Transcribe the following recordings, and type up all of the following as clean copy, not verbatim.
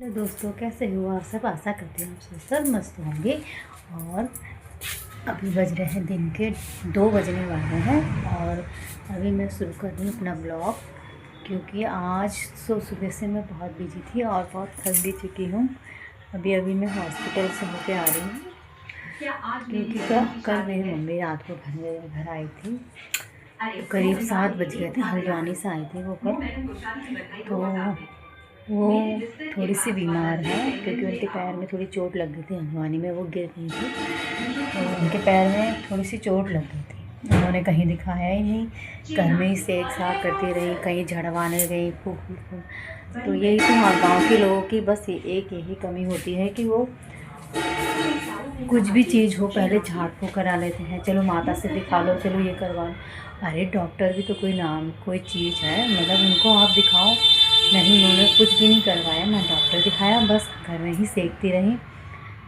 Hello दोस्तों, कैसे हो आप सब। आशा करती हूँ आप सब मस्त होंगे। और अभी बज रहे हैं दिन के 2 बजने वाले हैं और अभी मैं शुरू कर रही हूँ अपना ब्लॉग, क्योंकि आज सुबह से मैं बहुत बिजी थी और बहुत थक भी चुकी हूँ। अभी मैं हॉस्पिटल से होके आ रही हूँ, क्योंकि कल मेरी मम्मी रात को घर आई थी। तो करीब 7 बज गए थे। हल्द्वानी से आई थी वो कल। तो वो थोड़ी सी बीमार है, क्योंकि उनके पैर में थोड़ी चोट लग गई थी। हल्द्वानी में वो गिर गई थी, तो उनके पैर में थोड़ी सी चोट लग गई थी। उन्होंने कहीं दिखाया ही नहीं, घर में ही सेक साक करती रही, कहीं झड़वाने गई फूक फूक। तो यही तो हाँ, गाँव के लोगों की बस एक यही कमी होती है कि वो कुछ भी चीज़ हो पहले झाड़ फूक करा लेते हैं। चलो माता से दिखा लो, चलो ये करवा लो। अरे डॉक्टर भी तो कोई नाम कोई चीज़ है, मतलब उनको आप दिखाओ। नहीं, उन्होंने कुछ भी नहीं करवाया, ना डॉक्टर दिखाया, बस घर में ही सेकती रही।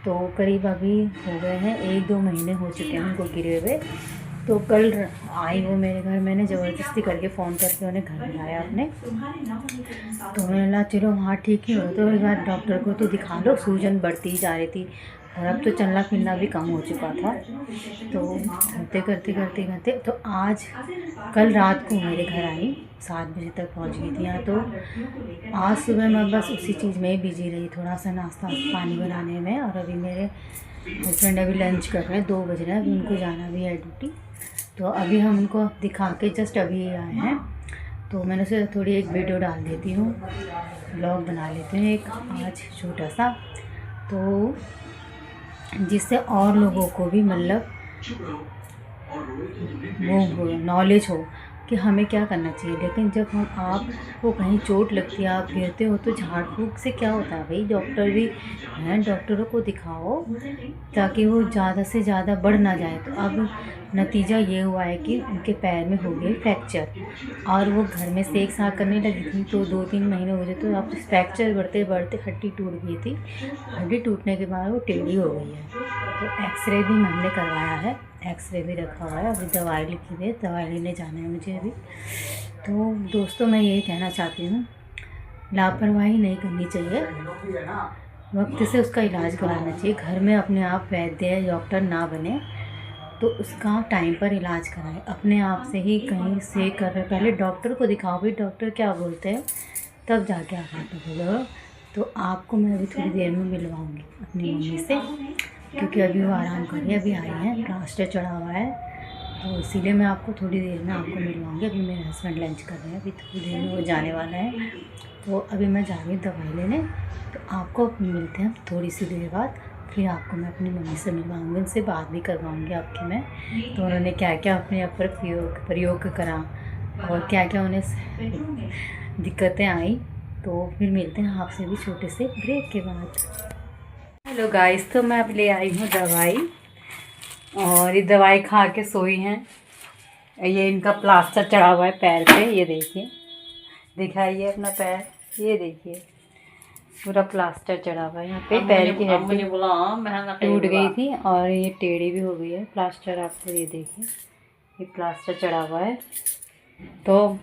तो करीब अभी हो गए हैं 1-2 महीने हो चुके हैं उनको गिरे हुए। तो कल आई वो मेरे घर, मैंने ज़बरदस्ती करके फ़ोन करके उन्हें घर बुलाया अपने। तो मैंने बोला चलो वहाँ ठीक ही हो, तो एक बार डॉक्टर को तो दिखा लो। सूजन बढ़ती ही जा रही थी और अब तो चलना फिरना भी कम हो चुका था। तो करते तो आज कल रात को मेरे घर आई, 7 बजे तक पहुंच गई थी यहाँ। तो आज सुबह मैं बस उसी चीज़ में ही बिजी रही, थोड़ा सा नाश्ता पानी बनाने में। और अभी मेरे हस्बैंड अभी लंच कर रहे हैं, 2 बज रहे हैं, अभी उनको जाना भी है ड्यूटी। तो अभी हम उनको दिखा के जस्ट अभी आए हैं। तो मैंने उसे थोड़ी एक वीडियो डाल देती हूँ, ब्लॉग बना लेते हैं एक आज छोटा सा, तो जिससे और लोगों को भी मतलब वो नॉलेज हो कि हमें क्या करना चाहिए। लेकिन जब आपको कहीं चोट लगती है, आप गिरते हो, तो झाड़ फूक से क्या होता है भाई। डॉक्टर भी हैं, डॉक्टरों को दिखाओ ताकि वो ज़्यादा से ज़्यादा बढ़ ना जाए। तो अब नतीजा ये हुआ है कि उनके पैर में हो गई फ्रैक्चर, और वो घर में सेक साक करने लगी थी। तो 2-3 महीने हो गए, तो अब फ्रैक्चर बढ़ते बढ़ते हड्डी टूट गई थी। हड्डी टूटने के बाद वो टेढ़ी हो गई है। तो एक्सरे भी हमने करवाया है, एक्सरे भी रखा हुआ है। अभी दवाई लिखी हुई है, दवाई लेने जाना है मुझे अभी। तो दोस्तों, मैं यही कहना चाहती हूँ, लापरवाही नहीं करनी चाहिए, वक्त से उसका इलाज कराना चाहिए। घर में अपने आप वैद्य या डॉक्टर ना बने, तो उसका टाइम पर इलाज कराएं। अपने आप से ही कहीं से कर रहे, पहले डॉक्टर को दिखाओ भाई, डॉक्टर क्या बोलते हैं, तब जाके आप बात बोलो। तो आपको मैं अभी थोड़ी देर में मिलवाऊंगी अपनी मम्मी से, क्योंकि अभी वो आराम कर रही है, अभी आई हैं, प्लास्टर चढ़ा हुआ है। तो इसीलिए मैं आपको थोड़ी देर में आपको मिलवाऊंगी। अभी मेरे हस्बैंड लंच कर रहे हैं, अभी थोड़ी देर में वो जाने वाला है। तो अभी मैं जा रही हूँ दवाई लेने। तो आपको मिलते हैं थोड़ी सी देर बाद, फिर आपको मैं अपनी मम्मी से मिलवाऊंगी, उनसे बात भी करवाऊंगी आपकी मैं। तो उन्होंने क्या क्या अपने आप पर प्रयोग करा और क्या क्या उन्हें दिक्कतें आई। तो फिर मिलते हैं आपसे भी छोटे से ब्रेक के बाद। हेलो गाइस, तो मैं अब ले आई हूँ दवाई, और ये दवाई खा के सोई हैं। ये इनका प्लास्टर चढ़ा हुआ है पैर पे, ये देखिए, दिखाइए अपना पैर, ये देखिए पूरा प्लास्टर चढ़ा हुआ है यहाँ पे। पैर की हड्डी टूट गई थी और ये टेढ़ी भी हो गई है। प्लास्टर आपको ये देखिए, ये प्लास्टर चढ़ा हुआ है। तो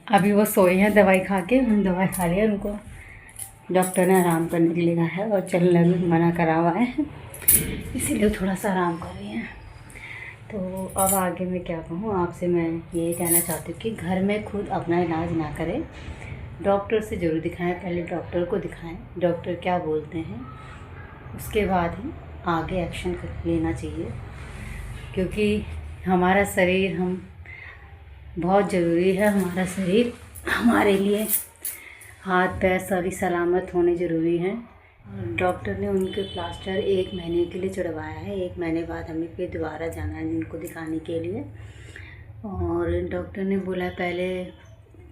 अभी वो सोई हैं दवाई खा के, दवाई खा लिया, उनको डॉक्टर ने आराम करने के लिए कहा है और चलने भी मना करा हुआ है, इसीलिए थोड़ा सा आराम कर रही हैं। तो अब आगे मैं क्या कहूँ आपसे, मैं ये कहना चाहती हूँ कि घर में खुद अपना इलाज ना करें, डॉक्टर से ज़रूर दिखाएं। पहले डॉक्टर को दिखाएं, डॉक्टर क्या बोलते हैं, उसके बाद ही आगे एक्शन लेना चाहिए। क्योंकि हमारा शरीर बहुत ज़रूरी है, हमारा शरीर हमारे लिए, हाथ पैर सभी सलामत होने ज़रूरी हैं। डॉक्टर ने उनके प्लास्टर 1 महीने के लिए चढ़वाया है, 1 महीने बाद हमें फिर दोबारा जाना है इनको दिखाने के लिए। और डॉक्टर ने बोला पहले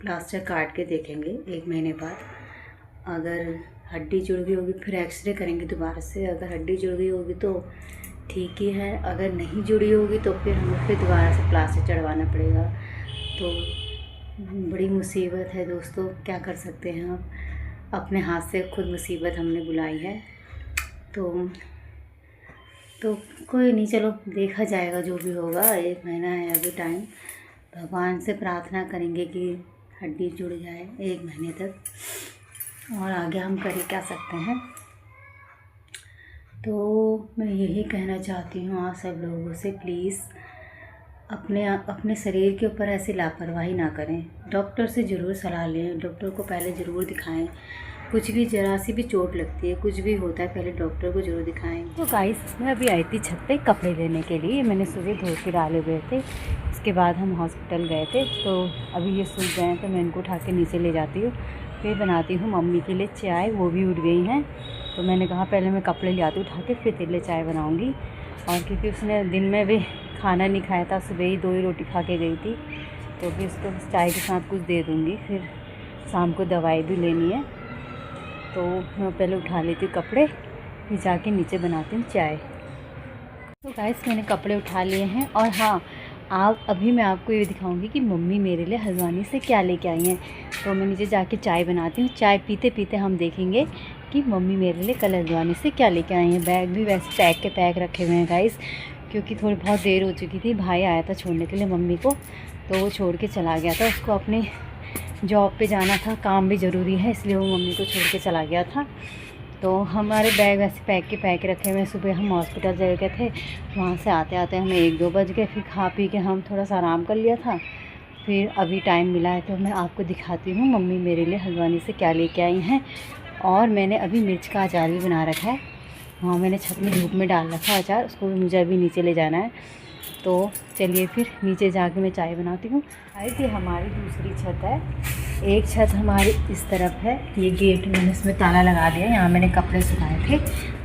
प्लास्टर काट के देखेंगे 1 महीने बाद, अगर हड्डी जुड़ गई होगी फिर एक्सरे करेंगे दोबारा से। अगर हड्डी जुड़ गई होगी तो ठीक ही है, अगर नहीं जुड़ी होगी तो फिर हमें फिर दोबारा से प्लास्टर चढ़वाना पड़ेगा। तो बड़ी मुसीबत है दोस्तों, क्या कर सकते हैं हम, अपने हाथ से खुद मुसीबत हमने बुलाई है। तो कोई नहीं, चलो देखा जाएगा जो भी होगा। 1 महीना है अभी टाइम, भगवान से प्रार्थना करेंगे कि हड्डी जुड़ जाए 1 महीने तक। और आगे हम कर क्या सकते हैं। तो मैं यही कहना चाहती हूँ आप सब लोगों से, प्लीज़ अपने शरीर के ऊपर ऐसी लापरवाही ना करें। डॉक्टर से ज़रूर सलाह लें, डॉक्टर को पहले ज़रूर दिखाएं। कुछ भी ज़रा सी भी चोट लगती है, कुछ भी होता है, पहले डॉक्टर को ज़रूर दिखाएं। तो गाइस, मैं अभी आई थी छत पे कपड़े लेने के लिए। मैंने सुबह धो के डाले हुए थे, उसके बाद हम हॉस्पिटल गए थे। तो अभी ये सूख गए हैं, तो मैं इनको उठा के नीचे ले जाती हूँ। फिर बनाती हूँ मम्मी के लिए चाय, वो भी उठ गई हैं। तो मैंने कहा पहले मैं कपड़े ले आती हूँ उठा के, फिर तेरे लिए चाय बनाऊँगी। और क्योंकि उसने दिन में भी खाना नहीं खाया था, सुबह ही 2 ही रोटी खा के गई थी, तो फिर उसको चाय के साथ कुछ दे दूँगी। फिर शाम को दवाई भी लेनी है, तो मैं पहले उठा लेती हूँ कपड़े, फिर जाके नीचे बनाती हूँ चाय। तो गाइस, मैंने कपड़े उठा लिए हैं। और हाँ, अभी मैं आपको ये दिखाऊंगी कि मम्मी मेरे लिए हल्द्वानी से क्या लेके आई हैं। तो मैं नीचे जाके चाय बनाती हूँ। चाय पीते पीते हम देखेंगे कि मम्मी मेरे लिए कल हल्द्वानी से क्या लेके आई हैं। बैग भी वैसे पैक के पैक रखे हुए हैं गाइस, क्योंकि थोड़ी बहुत देर हो चुकी थी। भाई आया था छोड़ने के लिए मम्मी को, तो वो छोड़ के चला गया था। उसको अपने जॉब पे जाना था, काम भी ज़रूरी है, इसलिए वो मम्मी को छोड़ के चला गया था। तो हमारे बैग वैसे पैक के पैक रखे हुए। सुबह हम हॉस्पिटल चले गए थे, वहाँ से आते आते हमें 1-2 बज गए। फिर खा पी के हम थोड़ा सा आराम कर लिया था। फिर अभी टाइम मिला है, तो मैं आपको दिखाती हूँ मम्मी मेरे लिए हल्द्वानी से क्या लेके आई हैं। और मैंने अभी मिर्च का अचार भी बना रखा है। हाँ, मैंने छत में धूप में डाल रखा है अचार, उसको भी मुझे अभी नीचे ले जाना है। तो चलिए फिर नीचे जाके मैं चाय बनाती हूँ। ये हमारी दूसरी छत है। एक छत हमारी इस तरफ है, ये गेट मैंने इसमें ताला लगा दिया, यहाँ मैंने कपड़े सुखाए थे।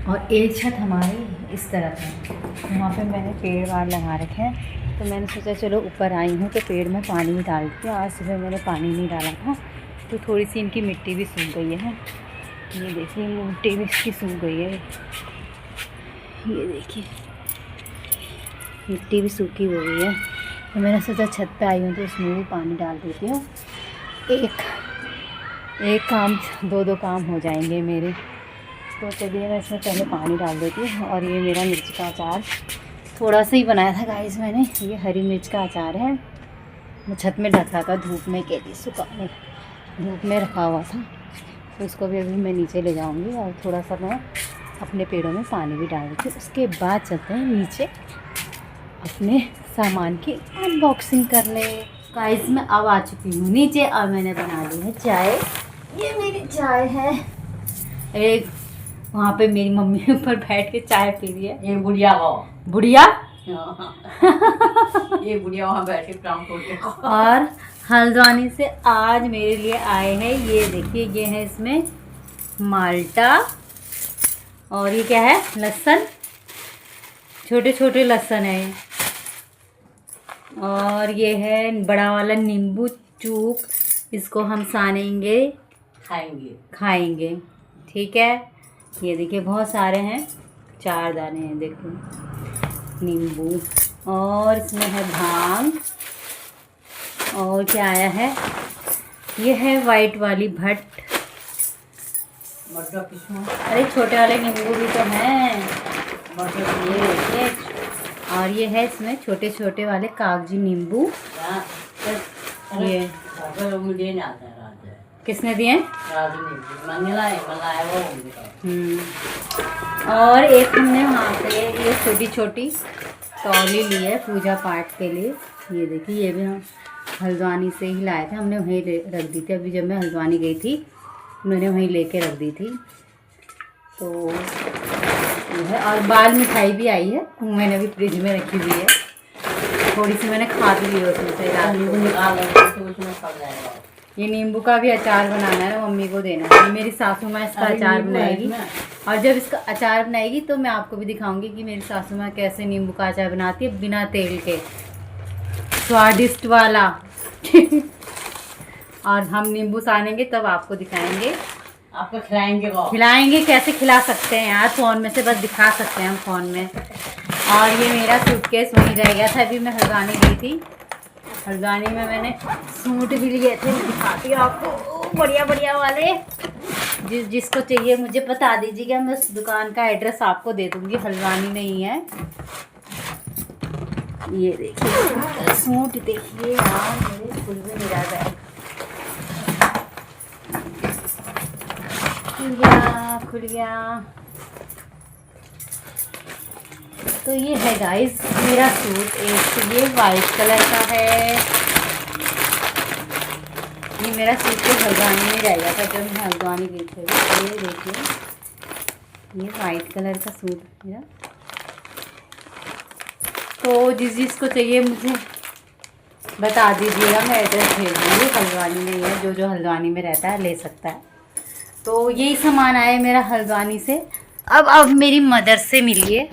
और एक छत हमारी इस तरफ है, वहाँ पे मैंने पेड़ वाड़ लगा रखे हैं। तो मैंने सोचा चलो ऊपर आई हूँ तो पेड़ में पानी भी डालती हूँ। आज सुबह मैंने पानी नहीं डाला था, तो थोड़ी सी इनकी मिट्टी भी सूख गई है। ये देखिए, मिट्टी भी इसकी सूख गई है, ये देखिए मिट्टी भी सूखी हो गई है। तो मैंने सोचा छत पे आई हूँ तो उसमें भी पानी डाल देती हूँ। एक काम 2 काम हो जाएंगे मेरे। तो चलिए मैं इसमें पहले पानी डाल देती हूँ। और ये मेरा मिर्च का अचार थोड़ा सा ही बनाया था गाइस मैंने, ये हरी मिर्च का अचार है। मैं छत में रखा था धूप में के लिए, सुखाने धूप में रखा हुआ था। तो उसको भी अभी मैं नीचे ले जाऊँगी और थोड़ा सा मैं अपने पेड़ों में पानी भी डाल देती हूँ। उसके बाद चलते हैं नीचे अपने सामान की अनबॉक्सिंग करने। गाइस, मैं अब आ चुकी हूँ नीचे और मैंने बना ली है चाय। ये मेरी चाय है। एक वहाँ पे मेरी मम्मी ऊपर बैठ के चाय पी रही है। ये बुढ़िया बुढ़िया ये बुढ़िया वहाँ बैठ के काम करते। और हल्द्वानी से आज मेरे लिए आए हैं, ये देखिए, ये है इसमें माल्टा। और ये क्या है, लहसुन, छोटे छोटे लहसुन है। और ये है बड़ा वाला नींबू चूक, इसको हम सानेंगे, खाएंगे। ठीक है, ये देखिए बहुत सारे हैं, 4 दाने हैं देखो नींबू। और इसमें है भांग। और क्या आया है, ये है वाइट वाली भट्ट। अरे छोटे वाले नींबू भी तो हैं, ये देखिए। और ये है इसमें छोटे छोटे वाले कागजी नींबू। ये किसने दिए? और एक हमने वहाँ पे ये छोटी छोटी तौली ली है पूजा पाठ के लिए। ये देखिए, ये भी हम हल्द्वानी से ही लाए थे, हमने वहीं रख दी थी। अभी जब मैं हल्द्वानी गई थी उन्होंने वहीं लेके रख दी थी। तो ये है। और बाल मिठाई भी आई है, मैंने अभी फ्रिज में रखी हुई है, थोड़ी सी मैंने खा भी ली है उसमें से। ये नींबू का भी अचार बनाना है, मम्मी को देना है। मेरी सासू माँ इसका अचार बनाएगी, और जब इसका अचार बनाएगी तो मैं आपको भी दिखाऊंगी कि मेरी सासू माँ कैसे नींबू का अचार बनाती है बिना तेल के, स्वादिष्ट वाला। और हम नींबू सानेंगे तब आपको दिखाएंगे, आपको खिलाएंगे कैसे खिला सकते हैं यार, फ़ोन में से बस दिखा सकते हैं हम फ़ोन में। और ये मेरा सूटकेस वहीं रह गया था, अभी मैं हल्द्वानी गई थी। हल्द्वानी में मैंने सूट भी लिए थे, दिखाती हूँ आपको, बढ़िया बढ़िया वाले। जिसको चाहिए मुझे बता दीजिएगा, मैं उस दुकान का एड्रेस आपको दे दूँगी, हल्द्वानी में ही है। ये देखिए सूट, देखिए यार मेरे फुल में मिला बैग। खुल गया। तो ये है गाइस मेरा सूट। एक ये वाइट कलर का है। ये मेरा सूट तो हल्द्वानी में रह गया था जब मैं हल्द्वानी गई थी। ये देखिए, ये वाइट कलर का सूट मेरा। तो जिस को चाहिए मुझे बता दीजिएगा, मैं एड्रेस भेज दूँगी। हल्द्वानी में ही है, जो हल्द्वानी में रहता है ले सकता है। तो यही सामान आया मेरा हल्द्वानी से। अब मेरी मदर से मिलिए।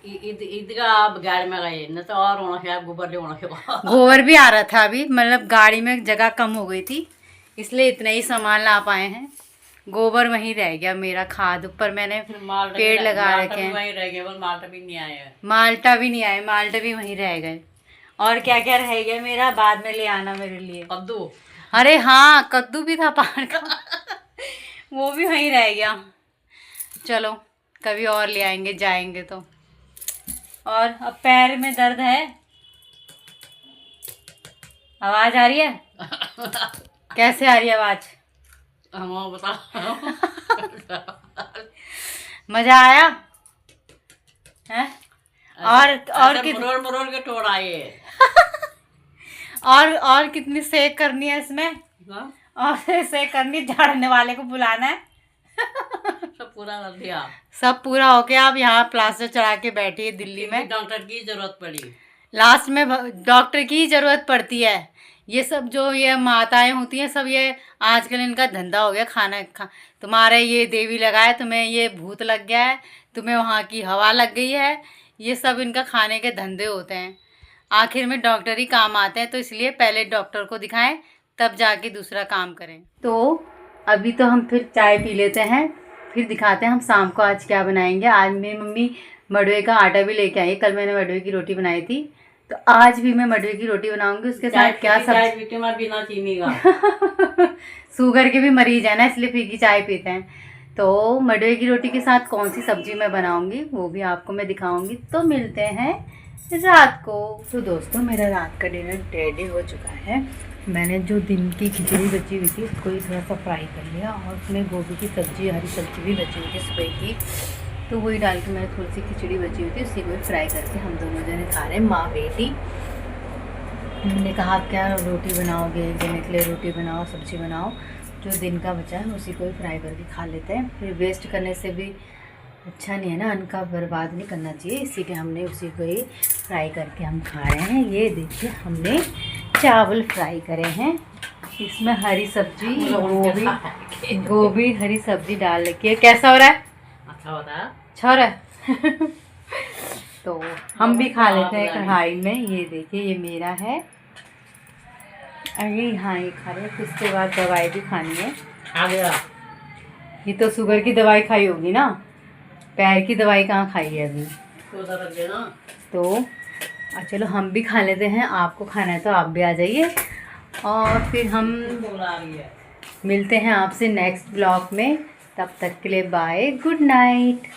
ईदगा आप गाड़ी में गए न तो और होना है, गोबर ले होना है। गोबर भी आ रहा था अभी, मतलब गाड़ी में जगह कम हो गई थी इसलिए इतना ही सामान ला पाए हैं। गोबर वहीं रह गया मेरा, खाद ऊपर मैंने पेड़ लगा रखे हैं। वहीं रह गए, माल्टा भी नहीं आया। माल्टा भी नहीं आए, माल्टे भी वहीं रह गए। और क्या क्या रह गया मेरा, बाद में ले आना मेरे लिए। कद्दू, अरे हाँ कद्दू भी था पहाड़ का वो भी वहीं रह गया। चलो कभी और ले आएंगे जाएंगे तो। और अब पैर में दर्द है, आवाज आ रही है? कैसे आ रही है आवाज? हाँ बता। मजा आया है? और मरोड़ के तोड़ आए। और कितनी सेक करनी है इसमें? हाँ? और सेक करनी, झाड़ने वाले को बुलाना है। सब पूरा कर दिया। सब पूरा हो गया। अब यहाँ प्लास्टर चढ़ा के बैठी है दिल्ली में। डॉक्टर की जरूरत पड़ी, लास्ट में डॉक्टर की जरूरत पड़ती है। ये सब जो ये माताएं होती हैं सब, ये आजकल इनका धंधा हो गया खाना तुम्हारे ये देवी लगा है, तुम्हें ये भूत लग गया है, तुम्हें वहाँ की हवा लग गई है, ये सब इनका खाने के धंधे होते हैं। आखिर में डॉक्टर ही काम आते हैं, तो इसलिए पहले डॉक्टर को दिखाएं तब जाके दूसरा काम करें। तो अभी तो हम फिर चाय पी लेते हैं, फिर दिखाते हैं हम शाम को आज क्या बनाएंगे। आज मेरी मम्मी मडवे का आटा भी लेके आई। कल मैंने मडवे की रोटी बनाई थी, तो आज भी मैं मडवे की रोटी बनाऊंगी। उसके साथ क्या सब्जी, बिना चीनी का। शुगर के भी मरीज है ना, इसलिए फीकी चाय पीते हैं। तो मडवे की रोटी के साथ कौन सी सब्जी मैं बनाऊंगी वो भी आपको मैं दिखाऊंगी। तो मिलते हैं रात को। तो दोस्तों मेरा रात का डिनर रेडी हो चुका है। मैंने जो दिन की खिचड़ी बची हुई थी उसको ही थोड़ा सा फ्राई कर लिया, और उसमें गोभी की सब्ज़ी, हरी सब्ज़ी भी बची हुई थी सुबह की, तो वही डाल के मैंने थोड़ी सी खिचड़ी बची हुई थी उसी को फ्राई करके हम दोनों जने खा रहे हैं, माँ बेटी। मैंने कहा क्या रोटी बनाओगे, एक जने के लिए रोटी बनाओ, सब्ज़ी बनाओ, जो दिन का बचा है उसी को ही फ्राई करके खा लेते हैं। फिर वेस्ट करने से भी अच्छा नहीं है ना, अन्न का बर्बाद नहीं करना चाहिए, इसीलिए हमने उसी को ही फ्राई करके हम खा रहे हैं। ये देखिए हमने चावल फ्राई करे हैं, इसमें हरी सब्जी, गोभी हरी सब्जी डाल रखी है। कैसा हो रहा है? अच्छा होता है, अच्छा हो रहा है। तो हम भी खा लेते हैं कढ़ाई में। ये देखिए ये मेरा है, अरे हाँ ये खा रहे हैं। फिर उसके बाद दवाई भी खानी है। आ गया। ये तो शुगर की दवाई खाई होगी ना, पैर की दवाई कहाँ खाई है अभी? तो चलो हम भी खा लेते हैं, आपको खाना है तो आप भी आ जाइए, और फिर हम मिलते हैं आपसे नेक्स्ट ब्लॉग में। तब तक के लिए बाय, गुड नाइट।